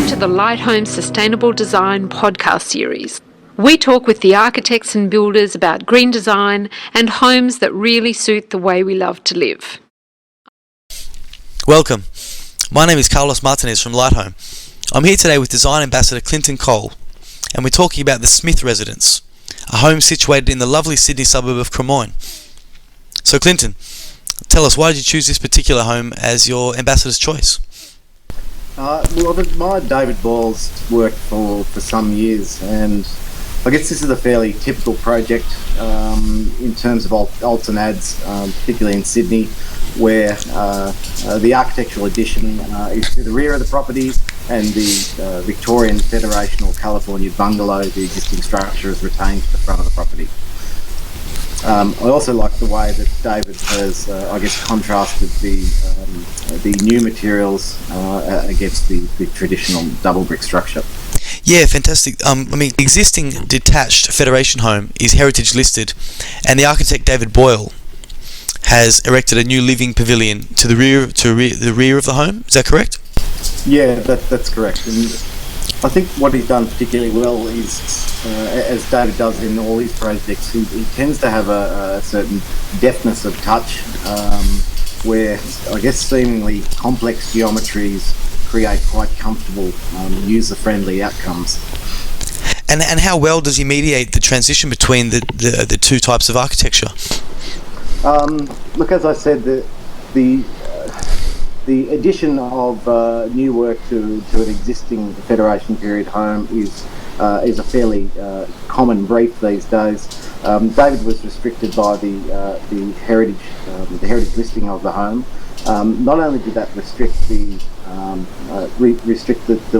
to the Light Home Sustainable Design podcast series. We talk with the architects and builders about green design and homes that really suit the way we love to live. Welcome. My name is Carlos Martinez from Light Home. I'm here today with Design Ambassador Clinton Cole, and we're talking about the Smith Residence, a home situated in the lovely Sydney suburb of Cremorne. So Clinton, tell us, why did you choose this particular home as your ambassador's choice? My David Boyle's worked for some years, and I guess this is a fairly typical project in terms of alts and ads, particularly in Sydney, where the architectural addition is to the rear of the property, and the Victorian Federation or California bungalow, the existing structure, is retained to the front of the property. I also like the way that David has, contrasted the new materials against the traditional double brick structure. Yeah, fantastic. The existing detached Federation home is heritage listed, and the architect David Boyle has erected a new living pavilion to the rear of the home. Is that correct? Yeah, that's correct. And I think what he's done particularly well is, as David does in all his projects, he tends to have a certain deftness of touch, where I guess seemingly complex geometries create quite comfortable, user-friendly outcomes. And how well does he mediate the transition between the two types of architecture? Look, as I said, the addition of new work to an existing Federation period home is a fairly common brief these days. David was restricted by the heritage listing of the home. Not only did that restrict the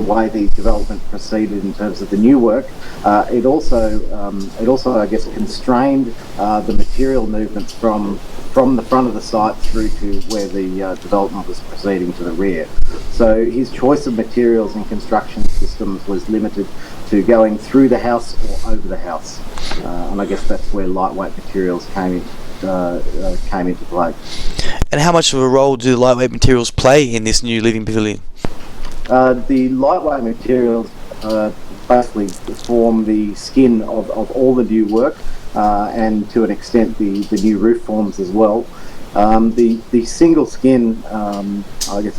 way the development proceeded in terms of the new work, it also I guess constrained the material movements from the front of the site through to where the development was proceeding to the rear. So his choice of materials and construction systems was limited to going through the house or over the house, and I guess that's where lightweight materials came into play. And how much of a role do lightweight materials play in this new living pavilion? The lightweight materials basically form the skin of all the new work, and to an extent the new roof forms as well. The single skin,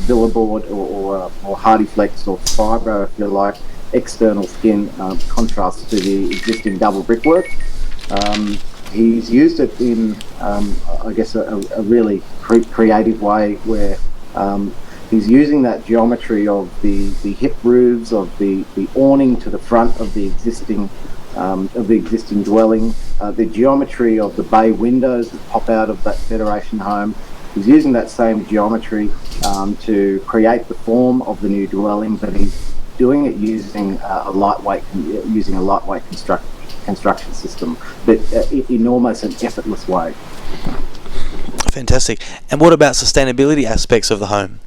billboard or HardieFlex or fibro, if you like, external skin contrasts to the existing double brickwork. He's used it in, a really creative way, where he's using that geometry of the hip roofs, of the awning to the front of the existing dwelling, the geometry of the bay windows that pop out of that Federation home. He's using that same geometry to create the form of the new dwelling, but he's doing it using a lightweight construction system, but in almost an effortless way. Fantastic. And what about sustainability aspects of the home?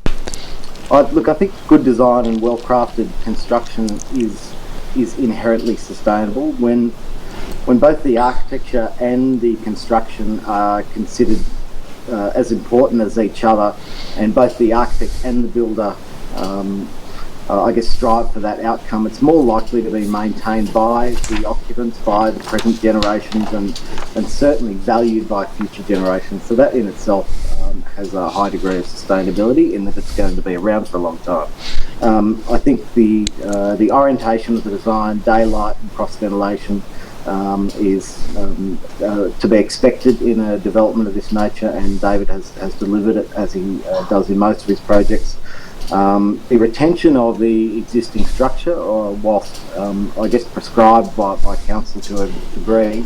I think good design and well-crafted construction is inherently sustainable. When both the architecture and the construction are considered as important as each other, and both the architect and the builder strive for that outcome, it's more likely to be maintained by the occupants, by the present generations, and certainly valued by future generations. So that in itself has a high degree of sustainability, in that it's going to be around for a long time. I think the orientation of the design, daylight and cross ventilation, is to be expected in a development of this nature, and David has delivered it as he does in most of his projects. The retention of the existing structure, whilst prescribed by council to a degree,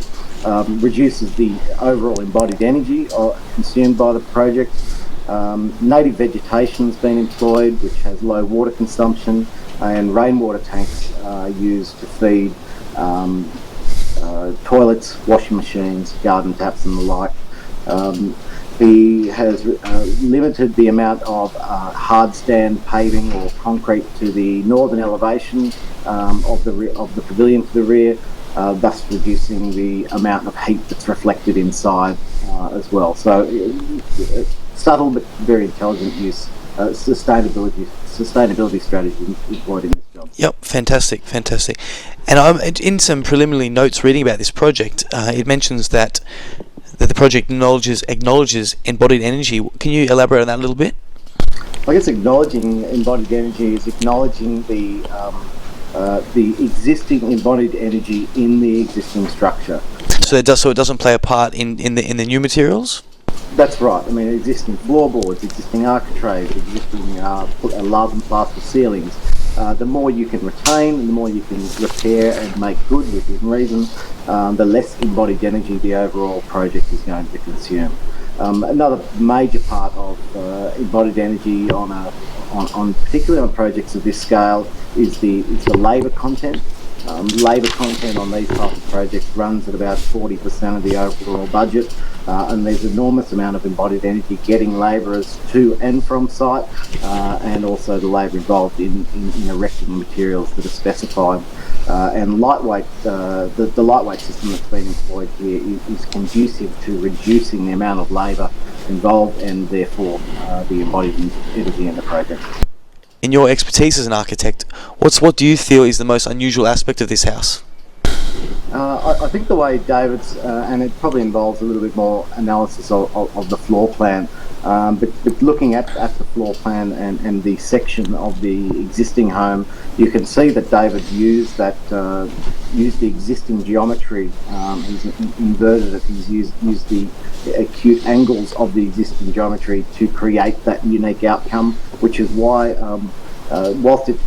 reduces the overall embodied energy consumed by the project. Native vegetation has been employed, which has low water consumption, and rainwater tanks are used to feed toilets, washing machines, garden taps and the like. He has limited the amount of hard stand paving or concrete to the northern elevation of the pavilion to the rear, thus reducing the amount of heat that's reflected inside as well. So subtle but very intelligent use, sustainability strategy employed in this job. Yep, fantastic. And I'm in some preliminary notes reading about this project. It mentions that the project acknowledges embodied energy. Can you elaborate on that a little bit? I guess acknowledging embodied energy is acknowledging the existing embodied energy in the existing structure. So it doesn't play a part in the new materials? That's right. I mean, existing floorboards, existing architraves, existing lard and plaster ceilings. The more you can retain, the more you can repair and make good within reason, the less embodied energy the overall project is going to consume. Another major part of embodied energy on particularly on projects of this scale is the labour content. Labour content on these types of projects runs at about 40% of the overall budget, and there's an enormous amount of embodied energy getting labourers to and from site, and also the labour involved in erecting materials that are specified. And lightweight, the lightweight system that's been employed here is conducive to reducing the amount of labour involved and therefore the embodied energy in the project. In your expertise as an architect, what do you feel is the most unusual aspect of this house? I think the way David's, and it probably involves a little bit more analysis of the floor plan, but looking at the floor plan and the section of the existing home, you can see that David used the existing geometry. He's inverted it. He's used the acute angles of the existing geometry to create that unique outcome, which is why, whilst it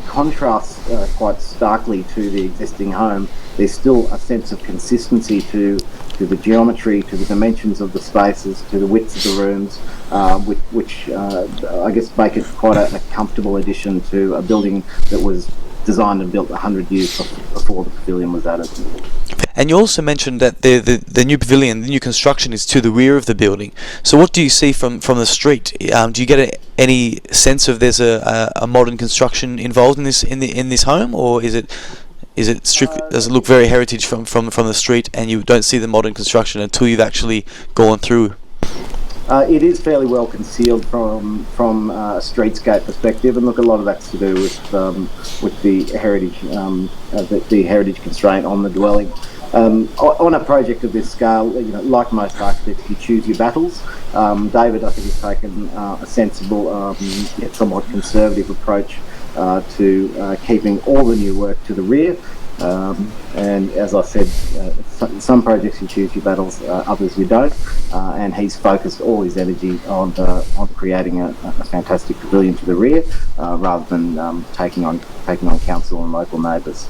contrasts quite starkly to the existing home, there's still a sense of consistency to the geometry, to the dimensions of the spaces, to the widths of the rooms, which I guess make it quite a comfortable addition to a building that was designed and built 100 years before the pavilion was added. And you also mentioned that the new pavilion, the new construction, is to the rear of the building. So what do you see from the street? Do you get any sense of there's a modern construction involved in this home, or is it strictly, does it look very heritage from the street, and you don't see the modern construction until you've actually gone through? It is fairly well concealed from a streetscape perspective, and look, a lot of that's to do with the heritage the heritage constraint on the dwelling. On a project of this scale, like most architects, you choose your battles. David, I think, has taken a sensible, yet somewhat conservative approach to keeping all the new work to the rear. And as I said, some projects you choose your battles, others you don't. And he's focused all his energy on creating a fantastic pavilion to the rear, rather than taking on council and local neighbours.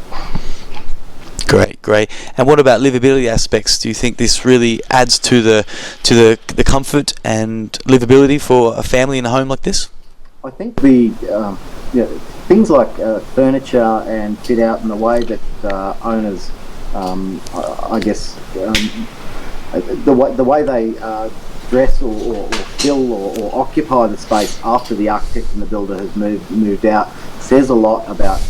Great. And what about livability aspects? Do you think this really adds to the comfort and livability for a family in a home like this? I think things like furniture and fit out and the way that owners, I guess, the way they dress or fill or occupy the space after the architect and the builder has moved out says a lot about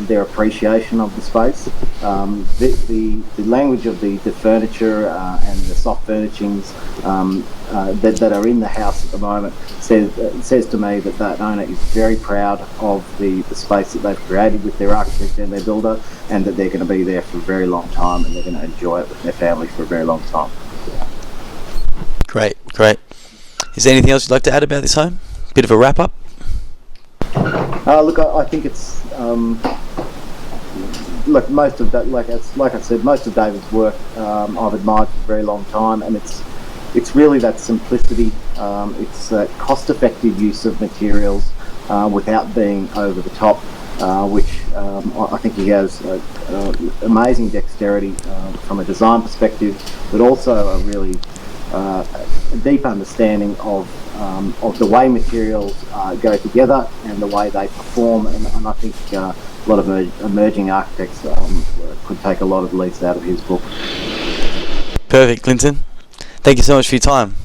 their appreciation of the space. The language of the furniture and the soft furnishings that are in the house at the moment says to me that owner is very proud of the space that they've created with their architect and their builder, and that they're going to be there for a very long time, and they're going to enjoy it with their family for a very long time. Great. Is there anything else you'd like to add about this home? Bit of a wrap up? Look, I think it's look, most of that, like I said, most of David's work I've admired for a very long time, and it's really that simplicity. It's that cost-effective use of materials without being over the top, which I think he has amazing dexterity from a design perspective, but also a really a deep understanding of the way materials go together and the way they perform, and I think a lot of emerging architects could take a lot of leads out of his book. Perfect, Clinton. Thank you so much for your time.